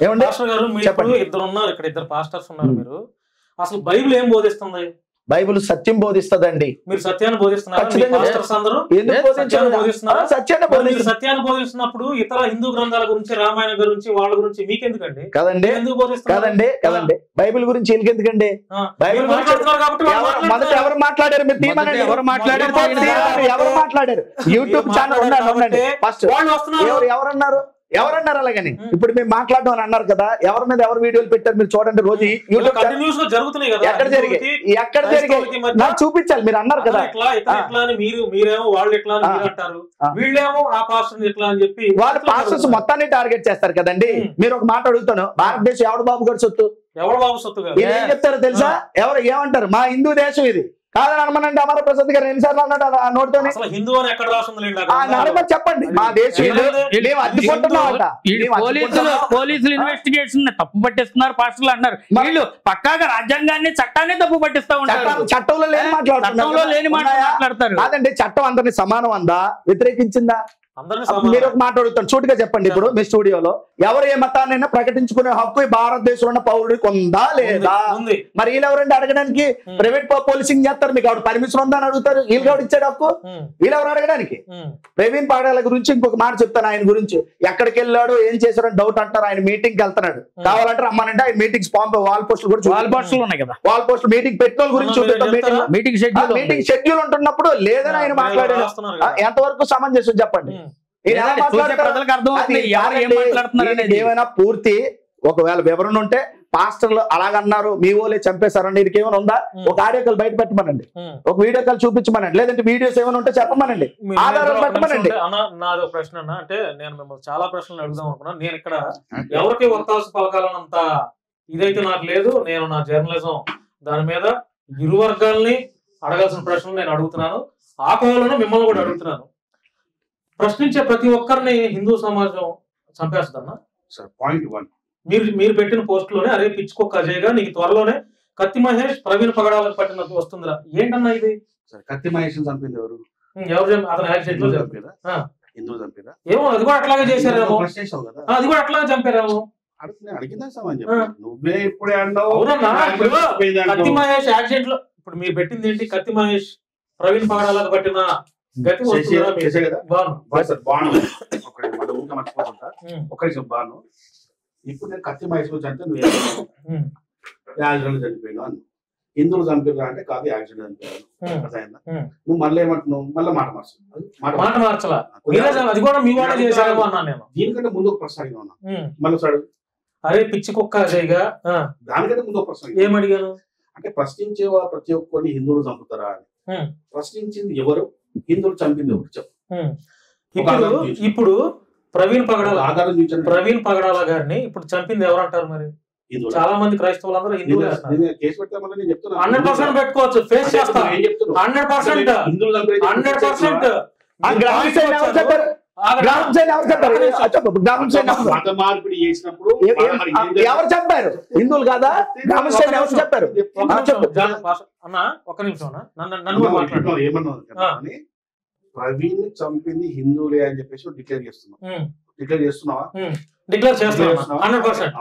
ఏమండి పాస్టర్ గారు మీరు ఇద్దరు ఉన్నారు, ఇక్కడ ఇద్దరు పాస్టర్స్ ఉన్నారు, మీరు అసలు బైబిల్ ఏం బోధిస్తుంది? బైబిల్ సత్యం బోధిస్తదండి. మీరు సత్యాన్ని బోధిస్తున్నారు, సత్యాన్ని బోధిస్తున్నప్పుడు ఇతర హిందూ గ్రంథాల గురించి, రామాయణం గురించి, వాళ్ళ గురించి మీకెందుకండి? కదండి, ఎందుకు బోధిస్తున్నారు? కదండి బైబిల్ గురించి వీళ్ళకి ఎందుకండి? బైబిల్ మొదట ఎవరు మాట్లాడారు? మీరు తీయమనండి. ఎవరు మాట్లాడారు? యూట్యూబ్ ఛానల్ ఉండండి. ఫస్ట్ ఎవరన్నారు? అలాగని ఇప్పుడు మేము మాట్లాడడం అని అన్నారు కదా, ఎవరి మీద ఎవరు వీడియోలు పెట్టారు మీరు చూడండి. రోజు ఎక్కడ జరిగాయి నాకు చూపించాలి. మీరు అన్నారు కదా మీరేమో వాళ్ళు ఎట్లా అంటారు, వీళ్ళేమో ఆ పాస్టర్ ఎట్లా అని చెప్పి వాళ్ళు పాస్టర్స్ మొత్తాన్ని టార్గెట్ చేస్తారు కదండి. మీరు ఒక మాట అడుగుతాను, భారతదేశం ఎవడు బాబు గారి సొత్తు? ఎవరు బాబు సొత్తు? ఏం చెప్తారో తెలుసా? ఏమంటారు? మా హిందూ దేశం ఇది కాదని అనమనండి. అమర ప్రసాద్ గారు ఎన్నిసార్లు అన్నాడు ఆ నోటితో? హిందూ అని ఎక్కడ రాస్తుంది? చెప్పండి. మా దేశం పోలీసులు ఇన్వెస్టిగేషన్ తప్పు పట్టిస్తున్నారు పాస్టర్లు అంటారు. వీళ్ళు పక్కాగా రాజ్యాంగాన్ని, చట్టాన్ని తప్పు పట్టిస్తా ఉంటారు. చట్టంలో లేని మాట్లాడతారు. కాదండి, చట్టం అందరినీ సమానం అందా? వ్యతిరేకించిందా? మీరు ఒక మాట అడుగుతాను, సూటిగా చెప్పండి. ఇప్పుడు మీ స్టూడియోలో ఎవరు ఏ మతాన్నైనా ప్రకటించుకునే హక్కు ఈ భారతదేశంలో ఉన్న పౌరుడికి ఉందా లేదా? మరి వీళ్ళు ఎవరండి అడగడానికి? ప్రైవేట్ పోలీసింగ్ చేస్తారు, మీకు ఆవిడ పర్మిషన్ ఉందా అని అడుగుతారు. వీళ్ళు ఎవరు ఇచ్చాడు హక్కు? వీళ్ళు ఎవరు అడగడానికి? ప్రవీణ్ పగడాల గురించి ఇంకొక మాట చెప్తాను. ఆయన గురించి ఎక్కడికి వెళ్ళాడు, ఏం చేశారని డౌట్ అంటారు. ఆయన మీటింగ్ కి వెళ్తున్నాడు, కావాలంటే రమ్మనంటే ఆయన మీటింగ్స్ వాల్ పోస్టులు కూడా వాల్ పోస్టులు ఉన్నాయి కదా, వాల్ పోస్టులు మీటింగ్ పెట్టిన గురించి చూపిస్తాం. మీటింగ్ షెడ్యూల్ ఉంటున్నప్పుడు లేదని ఆయన మాట్లాడారు. ఎంతవరకు సమంజసం చెప్పండి? ఏమైనా పూర్తి ఒకవేళ వివరణ ఉంటే పాస్టర్లు అలాగన్నారు, మీ వాళ్ళే చంపేశారండి, ఇది ఏమైనా ఉందా? ఒక ఆడియో కాల్ బయట పెట్టమనండి, ఒక వీడియో కాల్ చూపించమనండి, లేదంటే వీడియోస్ ఏమైనా ఉంటే చెప్పమనండి, ఆధారాలు పెట్టమనండి. నాది ఒక ప్రశ్న అన్న, అంటే నేను మిమ్మల్ని చాలా ప్రశ్నలు అడుగుదాం అనుకున్నాను. నేను ఇక్కడ ఎవరికి ఒత్తాసు పలకాలన్నంత ఇదైతే నాకు లేదు. నేను నా జర్నలిజం దాని మీద ఇరు వర్గాల్ని అడగాల్సిన ప్రశ్నలు నేను అడుగుతున్నాను. ఆ కోవలను మిమ్మల్ని కూడా అడుగుతున్నాను. ప్రశ్నించే ప్రతి ఒక్కరిని హిందూ సమాజం చంపేస్తుందన్నా? మీరు పెట్టిన పోస్ట్ లోనే అరే పిచ్చుకోక అజయ్గా నీకు త్వరలోనే కత్తి మహేష్ ప్రవీణ్ పగడాలకు పట్టిన వస్తుందిరా, ఏంటన్నా ఇది? కత్తి మహేష్ చంపింది ఎవరు? అతను యాక్సిడెంట్ లో చంపారా? హిందువులు చంపారా? ఏమో అది కూడా అట్లాగే చేశారేమో, అది కూడా అట్లాగే చంపారేమో. నువ్వే ఇప్పుడే అన్నావు. కత్తి మహేష్ యాక్సిడెంట్ లో ఇప్పుడు మీరు పెట్టింది ఏంటి? కత్తి మహేష్ ప్రవీణ్ పగడాలకు పట్టిన గతి బాను. ఇప్పుడు నేను కత్తి మహేష్ చంపితే నువ్వు యాక్సిడెంట్ చనిపోయాను అన్న. హిందువులు చంపిరా అంటే కాదు, యాక్సిడెంట్ చనిపోయాను. నువ్వు మళ్ళీ ఏమంటున్నావు? మళ్ళీ మాట మార్చాలా? దీనికంటే ముందు ఒక ప్రశ్న అడిగా ఉన్నా, మళ్ళీ అరే పిచ్చి కుక్క అజయ్గా దానికంటే ముందు ఒక ప్రశ్న ఏమడిగాను అంటే ప్రశ్నించే ప్రతి ఒక్కరిని హిందువులు చంపుతారా అని. ప్రశ్నించింది ఎవరు? హిందువులు చంపింది ఎవరు చెప్పు. ఇప్పుడు ప్రవీణ్ పగడాల గారిని ఇప్పుడు చంపింది ఎవరు అంటారు? మరి చాలా మంది క్రైస్తవులందరూ హిందువులే. 100% పెట్టుకోవచ్చు, ఫేస్ చేస్తా 100%. ఎవరు చెప్పారు? హిందువులు కాదా? గ్రామస్థాయిని ఎవరు చెప్పారు? అన్నా ఒక్క నిమిషం నన్ను మాట్లాడు. ఏమన్నా ప్రవీణ్ చంపింది హిందువులే అని చెప్పేసి డిక్లేర్ చేస్తున్నావా? డిక్లేర్ చేస్తున్నాను 100%.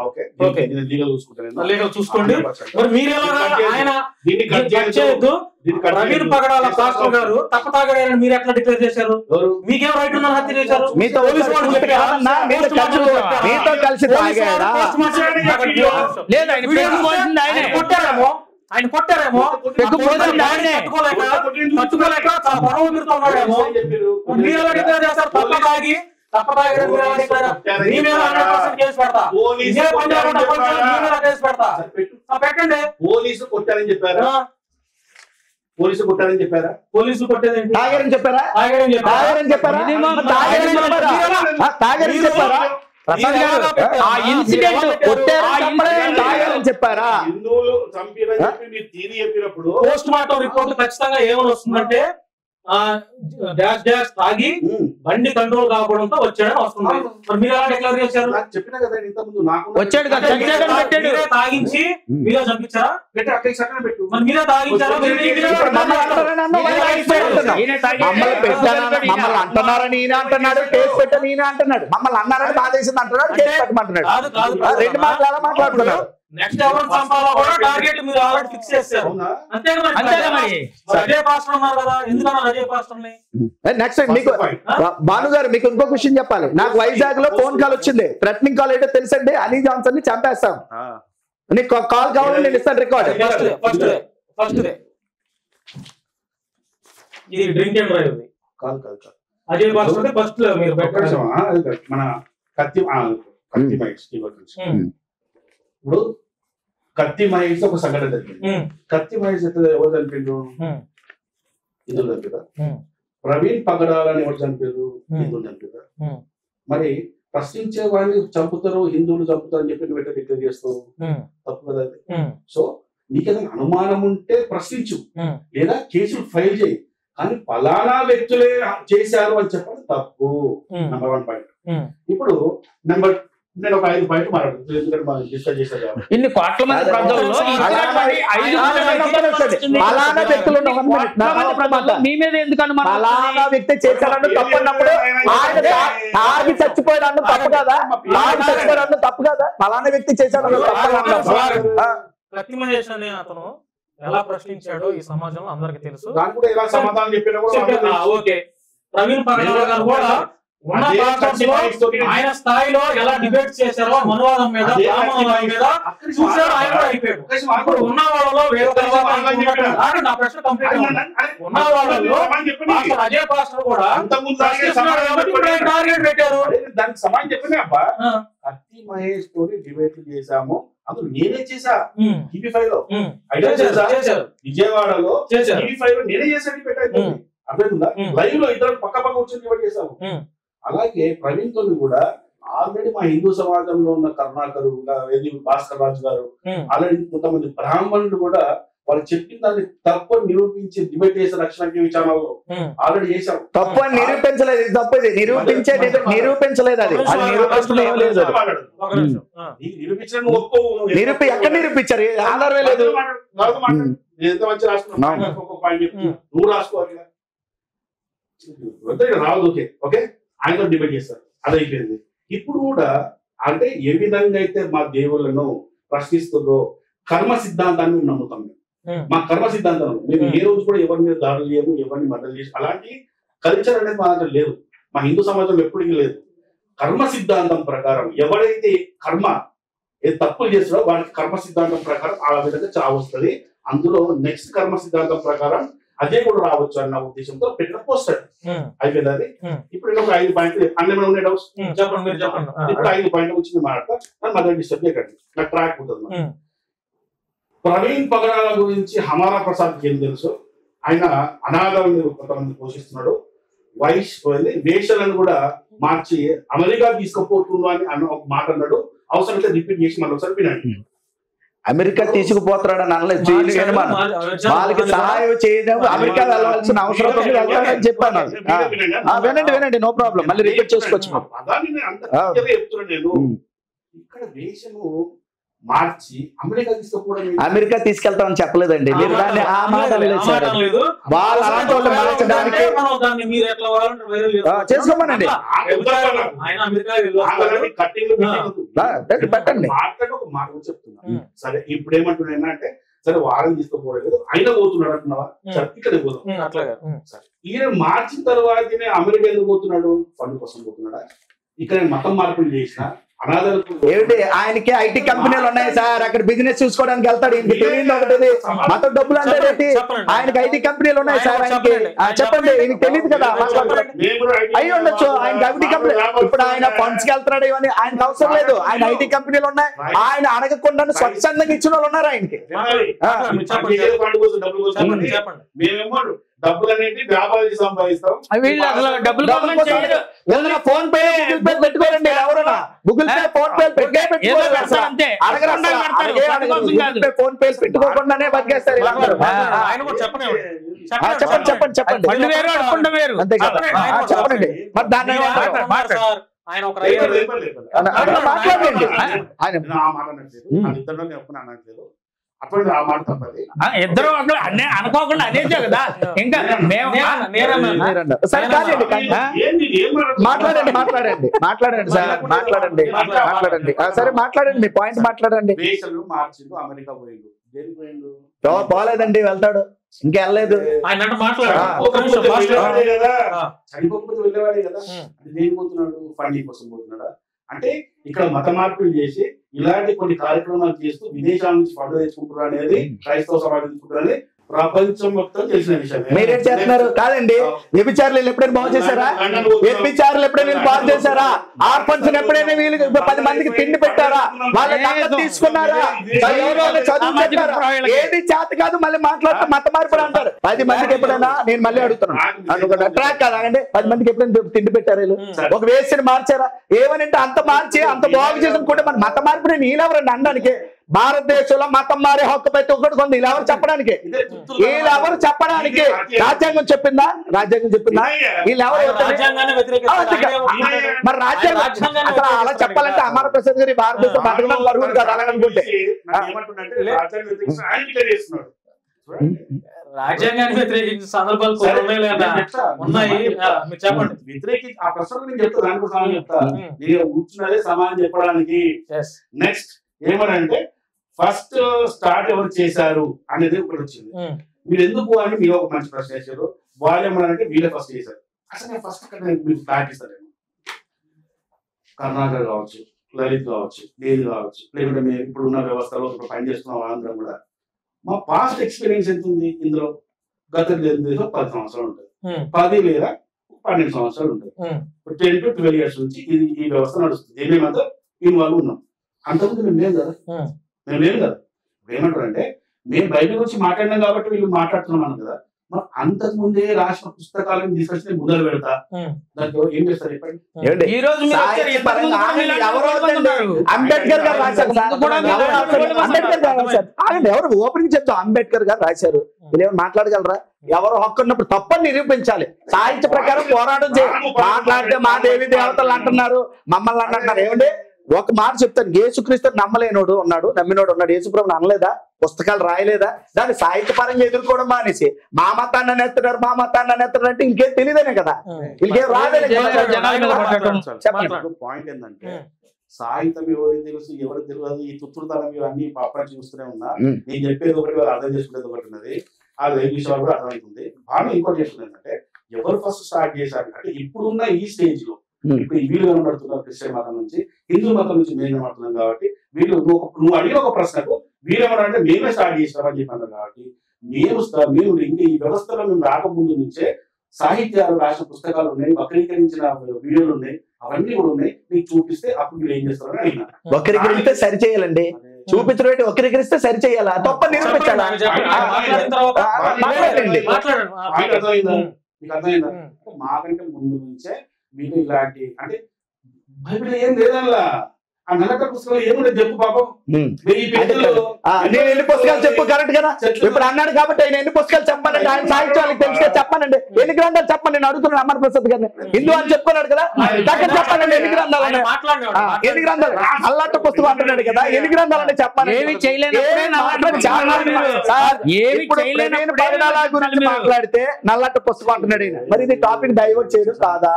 లీగల్ చూసుకోండి. మరి మీరు ఆయన ప్రవీణ్ పగడాల పాస్టర్ గారు తప్ప తాగడారని మీరు ఎట్లా డిక్లేర్ చేశారు? మీకేం రైట్ ఉందని హత్య చేశారు? కొట్టారేమో, ఆయన కొట్టారేమో, తట్టుకోలేక పరవ మీరుతున్నాడేమో. మీరు ఎలా డిక్లేర్ చేస్తారు? పెట్టండి. పోలీసు కొట్టారని చెప్పారా? పోలీసు కొట్టేదని చెప్పారా? హిందువులు చంపినని చెప్పి మీరు తీరి చెప్పినప్పుడు పోస్ట్ మార్టం రిపోర్ట్ ఖచ్చితంగా ఏమని వస్తుందంటే డాష్ డాష్ తాగి బండి కంట్రోల్ కాకపోవడంతో వచ్చాడని వస్తుంది. మరి మీరు ఎలా డిక్లేర్ చేశారు? చెప్పినా కదా ఇంతకుముందు నాకు వచ్చాడు కదా, మీరే తాగించి మీరే చంపించారా? పెట్టు మరి మీరే తాగించారా? మమ్మల్ని అంటున్నారని ఈయన అంటున్నాడు, కేసు పెట్టని ఈయన అంటున్నాడు, మమ్మల్ని అన్నారని బాధేసింది అంటున్నాడు, కేసు పెట్టమంటున్నాడు. రెండు మాటలు ఎలా మాట్లాడుతున్నారు? నెక్స్ట్ ఎవరు చంపాలో కూడా టార్గెట్ మీరు ఆల్రెడీ ఫిక్స్ చేశారు. అజయ్ పాస్టర్ ఉన్నారు కదా, ఎందుకన్నా అజయ్ పాస్టర్ ని? నెక్స్ట్ మీకు భాను గారు మీకు ఇంకొక విషయం చెప్పాలి. నాకు వైజాగ్ లో ఫోన్ కాల్ వచ్చింది, థ్రెటనింగ్ కాల్ ఏంటో తెలుసండి, అలీ జాన్సన్ ని చంపేస్తాం, నీకు కాల్ కావాలి నేను ఇస్తాను రికార్డ్. ఫస్ట్ ఇది drink and drive Ajay pastor first మీరు మన కత్తి మహేష్. ఇప్పుడు కత్తి మహేష్ ఒక సంఘటన జరిగింది. కత్తి మహేష్ ఎవరు చనిపోయిండు? హిందువులు చంపారు. ప్రవీణ్ పగడాలని ఎవరు చంపారు? హిందువులు చంపారు. మరి ప్రశ్నించే వాళ్ళని చంపుతారు, హిందువులు చంపుతారు అని చెప్పి నువ్వు డిక్లేర్ చేస్తావు, తప్పు కదా. సో నీకేదైనా అనుమానం ఉంటే ప్రశ్నించు, లేదా కేసులు ఫైల్ చేయి, కానీ ఫలానా వ్యక్తులే చేశారు అని చెప్పడం తప్పు. Number 1 point. ఇప్పుడు నేను ఒక 5 పాయింట్ మాట్లాడుతున్నాను, ఎందుకంటే మనం డిస్కస్ చేశారు కాబట్టి. ఇన్ని కోట్ల మంది ప్రజల్లో ఫలానా వ్యక్తులు మీ మీద ఎందుకు అనుమానం? ఫలానా వ్యక్తి చేశారన్న తప్పు అన్నప్పుడు ఆయన తాగి చచ్చిపోయాడు తప్పు కదా, తాగి చచ్చిపోయాడు తప్పు కదా, ఫలానా వ్యక్తి చేశాడన్న తప్పు. కత్తి మహేష్ అనే అతను ఎలా ప్రశ్నించాడో ఈ సమాజంలో అందరికి తెలుసు. దానికి కూడా ఎలా సమాధానం చెప్పినా ఓకే. ప్రవీణ్ పగడాల గారు కూడా ఆయన స్థాయిలో ఎలా డిబేట్ చేశారో మనువాదం మీద, రామవాదం మీద చూశారు, ఆయన కూడా అయిపోయాడు. ఇప్పుడు ఉన్న వాళ్ళలో నా ప్రశ్న కంప్లీట్ ఉన్న వాళ్ళలో అజయ్ పాస్టర్ కూడా టార్గెట్ పెట్టారు. దానికి సమాధానం చెప్పినా అబ్బా, కత్తి మహేష్ తోటి డిబేట్ చేశాము, అందులో నేనే చేశా. టీవీ5 లో విజయవాడలో టీవీ5 లో నేనే చేశాను పెట్టాను. అర్థమైందా? లైవ్ లో ఇద్దరు పక్క పక్క వచ్చి డిబేట్ చేశాము. అలాగే ప్రవీణ్ తోని కూడా ఆల్రెడీ మా హిందూ సమాజంలో ఉన్న కరుణాకరు, భాస్కర్ రాజు గారు, ఆల్రెడీ కొంతమంది బ్రాహ్మణులు కూడా వాళ్ళు చెప్పిన దాన్ని తప్పు నిరూపించి డిబేట్ చేసే రక్షణ ఛానల్లో ఆల్రెడీ చేశాం. తప్పు అని నిరూపించలేదు, తప్పు ఇది నిరూపించలేదు, అది నిరూపించడం ఎక్కడ నిరూపించారు? ఆధారమే లేదు. ఎంత మంచి రాసుకున్నా నువ్వు రాసుకోవాలి రాదు. ఓకే ఓకే, ఆయనతో డిబేట్ చేస్తారు, అది అయిపోయింది. ఇప్పుడు కూడా అంటే ఏ విధంగా అయితే మా దేవుళ్ళను ప్రశ్నిస్తుందో కర్మ సిద్ధాంతాన్ని నమ్ముతాం మేము. మా కర్మ సిద్ధాంతం మేము ఏ రోజు కూడా ఎవరి మీద దాడులు చేయము, ఎవరిని మద్దతు చేసి అలాంటి కల్చర్ అనేది మా దగ్గర లేదు, మా హిందూ సమాజంలో ఎప్పటికీ లేదు. కర్మ సిద్ధాంతం ప్రకారం ఎవడైతే కర్మ ఏ తప్పులు చేస్తాడో వాడికి కర్మ సిద్ధాంతం ప్రకారం ఆ విధంగా చావు వస్తుంది. అందులో నెక్స్ట్ కర్మ సిద్ధాంతం ప్రకారం అదే కూడా రావచ్చు అన్న ఉద్దేశంతో పెట్టిన పోస్టర్ అయిపోయింది. అది ఇప్పుడు నేను ఒక 5 పాయింట్లు అన్నీ ఉండే డౌట్స్ ఇప్పుడు 5 పాయింట్లు వచ్చింది మాట్లాడతా, నన్ను మధ్య డిస్టర్బ్ చేయకండి, నాకు ట్రాక్ ఉంటుంది. ప్రవీణ్ పగడాల గురించి హమారా ప్రసాద్ ఏం తెలుసు, ఆయన అనాథాలను కొంతమంది పోషిస్తున్నాడు, వేషలను కూడా మార్చి అమెరికా తీసుకుపోతుండు అని అన్న ఒక మాట అన్నాడు. అవసరమైతే రిపీట్ చేసి మళ్ళీ ఒకసారి వినండి. అమెరికా తీసుకుపోతున్నాడని అనలేదు, వాళ్ళకి సహాయం చేయడం అమెరికా వెళ్ళవలసిన అవసరం వెళ్తాడని చెప్పాను. వినండి వినండి, నో ప్రాబ్లం, మళ్ళీ రిపీట్ చేసుకోవచ్చు. చెప్తున్నాను నేను, ఇక్కడ వేషము మార్చి అమెరికా తీసుకుపోవడం, అమెరికా తీసుకెళ్తామని చెప్పలేదండి మీరు, దాన్ని ఆ మాట వెళ్ళేసారు. వాళ్ళు అలాంటి వాళ్ళు మార్చడానికి చేసుకోమనండి, పెట్టండి. ఒక మాట చెప్తున్నా. సరే ఇప్పుడు ఏమంటున్నా అంటే, సరే వాళ్ళని తీసుకుపోలేదు ఆయన పోతున్నాడు అంటున్నావా, సరే ఇక్కడ పోతాం. సరే ఈయన మార్చిన తర్వాత అమెరికా ఎందుకు పోతున్నాడు? ఫండ్ కోసం పోతున్నాడా? ఇక్కడ మతం మార్పులు చేసిన ఏమిటి? ఆయనకి ఐటీ కంపెనీలు ఉన్నాయి సార్, అక్కడ బిజినెస్ చూసుకోవడానికి వెళ్తాడు. ఇంటికి తెలియదు ఒకటి, మొత్తం డబ్బులు అంటే ఆయనకి ఐటీ కంపెనీలు ఉన్నాయి సార్. ఆయనకి చెప్పండి, ఈయనకి తెలియదు కదా, అయి ఉండొచ్చు ఆయనకి ఐటీ కంపెనీ. ఇప్పుడు ఆయన ఫండ్స్ కి వెళ్తున్నాడు, ఇవన్నీ ఆయనకు అవసరం లేదు. ఆయన ఐటీ కంపెనీలు ఉన్నాయి, ఆయన అడగకుండా స్వచ్ఛందంగా ఇచ్చిన వాళ్ళు ఉన్నారు ఆయనకి. మేమేమో డబ్బులు అనేది వ్యాపారం సంపాదిస్తాం. వీళ్ళు అసలు డబ్బులు ఏదైనా ఫోన్ పే గూగుల్ పే పెట్టుకోరండి, ఎవరైనా Google Pay PhonePe PhonePe పెట్టుకోకుండానే బతికేస్తారు. చెప్పండి చెప్పండి చెప్పండి. పళ్ళు వేరు అడుకుంటా వేరు. అంతే కదా, చెప్పండి. మరి దాన్ని ఆయన ఒక మాట్లాడండి. అప్పుడు ఆ మాట తప్పది. ఇద్దరు అనుకోకుండా అనేదే కదా. ఇంకా మాట్లాడండి మాట్లాడండి మాట్లాడండి సార్, మాట్లాడండి మాట్లాడండి. సరే మాట్లాడండి, మీ పాయింట్ మాట్లాడండి. దేశాలు మార్చిండు, అమెరికా పోయిండు, దేనికి పోయిండు? పోలేదండి, వెళ్తాడు, ఇంకా వెళ్ళలేదు. చనిపోకపోతే వెళ్ళేవాడే కదా. దేనికి పోతున్నాడు? ఫండింగ్ కోసం పోతున్నాడా? అంటే ఇక్కడ మత మార్పులు చేసి ఇలాంటి కొన్ని కార్యక్రమాలు చేస్తూ విదేశాల నుంచి ఫండ్ తెచ్చుకుంటున్నారు అనేది క్రైస్తవ సమాజం తెచ్చుకుంటారు అనేది ప్రపంచం మొత్తం తెలిసిన విషయం. మీరేం చేస్తున్నారు? కాదండి, వ్యభిచారులు ఎప్పుడైనా బాగు చేశారా? వ్యభిచారులు ఎప్పుడైనా బాగు చేశారా? ఆర్ఫన్స్ ఎప్పుడైనా వీళ్ళు 10 మందికి తిండి పెట్టారా? వాళ్ళ తీసుకున్నారా? ఏది చేత కాదు, మళ్ళీ మాట్లాడుతూ మత మార్పులు అంటారు. 10 మందికి ఎప్పుడైనా, నేను మళ్ళీ అడుగుతున్నాను, ట్రాక్ కాదండి, 10 మందికి ఎప్పుడైనా తిండి పెట్టారు వీళ్ళు? ఒక వేసిని మార్చారా? ఏమనంటే అంత మార్చి అంత బాగు చేసుకుంటే మన మత మార్పుని నీళ్ళెవరండి అనడానికి? భారతదేశంలో మతం మారే హక్కు ప్రతి ఒక్కటి కొంది. వీళ్ళెవరు చెప్పడానికి? వీళ్ళెవరు చెప్పడానికి? రాజ్యాంగం చెప్పిందా? రాజ్యాంగం చెప్పిందా? వీళ్ళెవరు? మరి రాజ్యాంగం అసలు అలా చెప్పాలంటే అమర ప్రసాద్ గారి భారతదేశం బతకడం బరువు కాదు అలా అనుకుంటే. రాజ్యాంగాన్ని వ్యతిరేకించిన సందర్భాలు కొన్ని ఉన్నాయి లేదా? ఉన్నాయి, మీరు చెప్పండి. వ్యతిరేకించి ఆ ప్రశ్నకు నేను చెప్తా, దానికి సమాధానం చెప్తా. నేను కూర్చున్నదే సమాధానం చెప్పడానికి. నెక్స్ట్ ఏమనంటే ఫస్ట్ స్టార్ట్ ఎవరు చేశారు అనేది ఒకటి వచ్చింది. మీరు ఎందుకు అని మీరు ఒక మంచి ప్రశ్న చేశారు. వాళ్ళు ఏమన్నారంటే వీళ్ళే ఫస్ట్ చేశారు. అసలు నేను ఫస్ట్ మీకు స్టార్ట్ చేస్తాను. కర్ణాటక కావచ్చు, లలిత్ కావచ్చు, లేదు కావచ్చు, లేకుంటే మేము ఇప్పుడు ఉన్న వ్యవస్థలో ఇప్పుడు పనిచేస్తున్నాం వాళ్ళందరం కూడా మా పాస్ట్ ఎక్స్పీరియన్స్ ఎంత ఉంది ఇందులో? గత 10 సంవత్సరాలు ఉంటుంది, 10 లేదా 12 సంవత్సరాలు ఉంటుంది. 10 to 12 years నుంచి ఈ వ్యవస్థ నడుస్తుంది. మేమంతా ఇన్వాల్వ్ ఉన్నాం. అంతకుముందు మేము లేము కదా. ఏమంటారు అంటే మేము బైబిల్ గురించి మాట్లాడినాం కాబట్టి వీళ్ళు మాట్లాడుతున్నాం కదా. మరి అంతకు ముందే రాసిన పుస్తకాలను తీసుకొచ్చి ముందర పెడతా, దాంట్లో ఏం చేస్తారు చెప్పండి? అంబేద్కర్ గారు రాశారు. ఎవరు ఓపెనింగ్ చెప్తాం? అంబేద్కర్ గారు రాశారు. వీళ్ళు మాట్లాడగలరా? ఎవరు హక్కు ఉన్నప్పుడు తప్పని నిరూపించాలి. సాహిత్య ప్రకారం పోరాటం చేయాలి. మాట్లాడితే మా దేవి దేవతలు అంటున్నారు, మమ్మల్ని అంటున్నారు. ఏమండి, ఒక మాట చెప్తాను, యేసుక్రీస్తు నమ్మలేనోడు ఉన్నాడు, నమ్మినోడు ఉన్నాడు. యేసుప్రభుని అనలేదా? పుస్తకాలు రాయలేదా? దాన్ని సాహిత్య పరంగా ఎదుర్కోవడం మానేసి మా మతాన్ని అనేస్తున్నారు, మా మతాన్ని అనేస్తున్నారు అంటే ఇంకేం తెలియదనే కదా, ఇంకేం రాదనే. పాయింట్ ఏంటంటే సాహిత్యం ఎవరికి తెలుసు, ఎవరికి తెలియదు. ఈ తుత్తుడుతనం ఇవన్నీ పాపం చూస్తూనే ఉన్నా. నేను చెప్పేది ఒకటి, అర్థం చేసుకునేది ఒకటి ఉన్నది. ఆ విషయాలు కూడా అర్థమవుతుంది. బాగా ఇంకోటి చెప్తుంది ఏంటంటే ఎవరు ఫస్ట్ స్టార్ట్ చేశారు అంటే ఇప్పుడున్న ఈ స్టేజ్ లో ఇప్పుడు వీళ్ళు కనబడుతున్నారు క్రిస్టియన్ మతం నుంచి, హిందూ మతం నుంచి మేము కనబడుతున్నాం కాబట్టి వీళ్ళు నువ్వు అడిగిన ఒక ప్రశ్నకు వీళ్ళేమన్నా మేమే స్టార్ట్ చేస్తామని చెప్పారు కాబట్టి మేము ఇంకా ఈ వ్యవస్థలో మేము రాకముందు నుంచే సాహిత్యాలు రాసిన పుస్తకాలు ఉన్నాయి, వక్రీకరించిన వీడియోలు ఉన్నాయి, అవన్నీ కూడా ఉన్నాయి. నీకు చూపిస్తే అప్పుడు మీరు ఏం చేస్తారని అడిగినా. వక్రీకరిస్తే సరి చేయాలండి, చూపించడం వక్రీకరిస్తే సరి చేయాలా, తప్ప నిరూపించాలా? మీకు అర్థమైందా? మాకంటే ముందు నుంచే మీకు ఇలాంటి అంటే బైబిల్ ఏం లేదల్లా. ఆ నల్లక పుస్తకాలు ఏముండదు చెప్పు పాపం. నేను ఎన్ని పుస్తకాలు చెప్పు కరెక్ట్ కదా. ఇప్పుడు అన్నాడు కాబట్టి ఆయన ఎన్ని పుస్తకాలు చెప్పానండి, ఆయన సాహిత్యాలకు తెలిస్తే చెప్పానండి. ఎన్ని గ్రంథాలు చెప్పండి, నేను అడుగుతున్నాను అమర్ ప్రసాద్ గారిని. హిందూ అని చెప్పుకున్నాడు కదా, దగ్గర చెప్పానండి ఎన్ని గ్రంథాలు, ఎన్ని గ్రంథాలు. నల్లట్ట పుస్తకం అంటున్నాడు కదా, ఎన్ని గ్రంథాలని చెప్పాను. గురించి మాట్లాడితే నల్లట్ట పుస్తకం అంటున్నాడు. మరి ఇది టాపిక్ డైవర్ట్ చేయడం కాదా?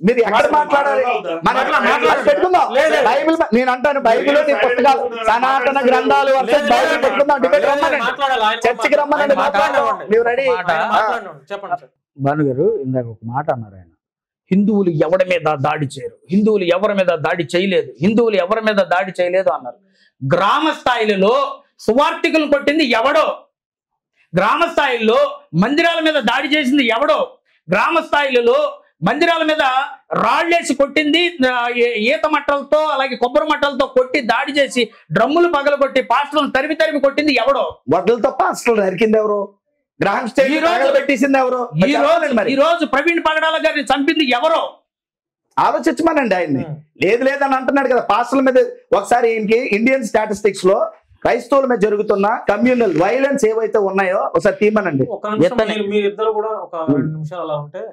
మీరు ఎక్కడ మాట్లాడాలి? మనం ఎట్లా పెట్టుకుందాం బైబిల్. నేను అంటాను బైబిల్ నీ పుస్తకాలు సనాతన గ్రంథాలు బైబిల్ పెట్టుకుందాం, డిబేట్ రమ్మనండి, చర్చికి రమ్మనండి, మీరు రెడీ. భానుగారు ఇందాక ఒక మాట అన్నారు ఆయన, హిందువులు ఎవరి మీద దాడి చేయరు, హిందువులు ఎవరి మీద దాడి చేయలేదు, హిందువులు ఎవరి మీద దాడి చేయలేదు అన్నారు. గ్రామ స్థాయిలో సువార్థికులు కొట్టింది ఎవడో, గ్రామ స్థాయిలో మందిరాల మీద దాడి చేసింది ఎవడో, గ్రామ స్థాయిలో మందిరాల మీద రాళ్లేసి కొట్టింది, ఈత మట్టలతో అలాగే కొబ్బరి మట్టలతో కొట్టి దాడి చేసి డ్రమ్ములు పగలగొట్టి పాస్టర్లను తరిమి కొట్టింది ఎవడో. వడ్లతో పాస్టర్లు నరికింది ఎవరు? గ్రహం స్టేట్ పెట్టేసింది ఎవరు? ఈ రోజు ప్రవీణ్ పగడాల గారిని చంపింది ఎవరో ఆలోచించమనండి ఆయన్ని. లేదు లేదని అంటున్నాడు కదా పాస్టర్ల మీద. ఒకసారి ఈయనకి ఇండియన్ స్టాటిస్టిక్స్ లో క్రైస్తవుల మీద జరుగుతున్న కమ్యూనల్ వైలెన్స్ ఏవైతే ఉన్నాయో ఒకసారి తీమనండి. మీరిద్దరు కూడా ఒక 2 నిమిషాలు అలా ఉంటే